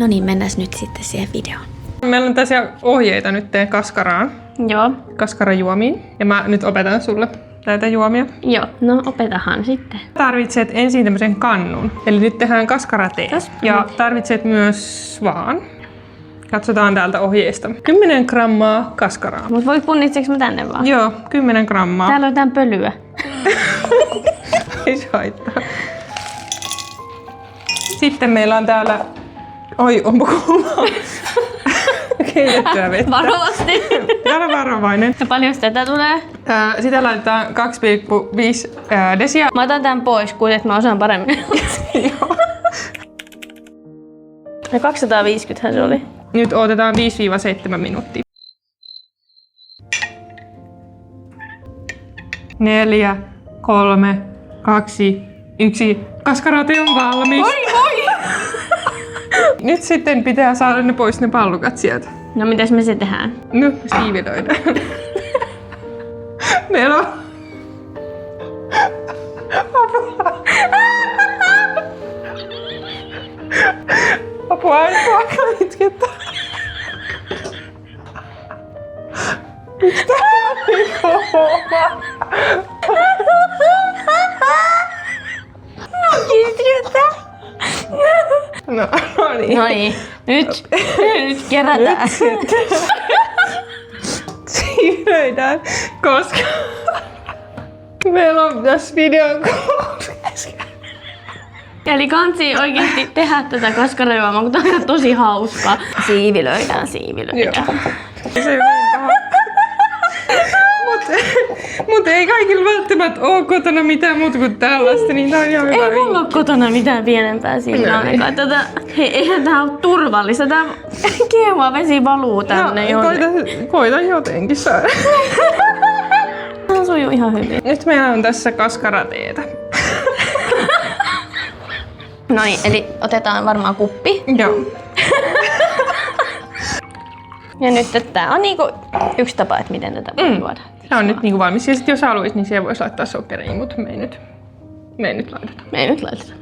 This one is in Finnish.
No niin, mennään nyt sitten siihen videoon. Meillä on tässä ohjeita nyt kaskaraan. Joo. Kaskarajuomiin. Ja mä nyt opetan sulle näitä juomia. Joo, no opetahan sitten. Tarvitset ensin tämmöisen kannun. Eli nyt tehdään kaskaratee. Ja tarvitset myös vaan. Katsotaan täältä ohjeista. 10 grammaa kaskaraa. Mut voi punnitseeko mä tänne vaan? Joo, 10 grammaa. Täällä on jotain pölyä. Ei se haittaa. Sitten meillä on täällä... Oi, onpa kuumaa. Keitettyä vettä. Varovasti. Täällä varovainen. Ja paljon sitä tulee? Sitä laitetaan 2,5 desia. Mä otan tän pois, kun et mä osaan paremmin. Joo. Ja 250 se oli. Nyt odotetaan 5-7 minuuttia. 4, 3, 2, 1. Kaskarate on valmis. Oi! Nyt sitten pitää saada ne pois ne pallukat sieltä. No mitäs me se tehdään? No, siivilöidään. Meillä on... Apua! Apua, ei vaikka itkettä. Miksi tää on niin kova? No niin. Noniin, nyt kerätään. Siivilöidään, koska meillä on tässä videon kesken. Eli kansi oikeesti tehdä tätä kaskarajuomaa, kun tää on tosi hauskaa. Siivilöidään. Joo. Se on niin paha. Mutta ei kaikilla välttämättä ole kotona mitään muuta kuin tällaista, niin tää on ihan hyvä. Ei mulla ole kotona mitään pienempää siinä ainakaan. Eihän tää ole turvallista. Tää kiehua vesi valuu tänne Koita jotenkin saada. Tää sujuu ihan hyvin. Nyt meillä on tässä kaskarateetä. Noin, eli otetaan varmaan kuppi. Joo. Ja nyt tää on niinku yksi tapa, että miten tätä voi juoda. Tää on nyt niinku valmis. Ja sit jos haluais, niin siihen voisi laittaa sokeria, mutta me ei nyt laiteta. Me ei nyt laiteta.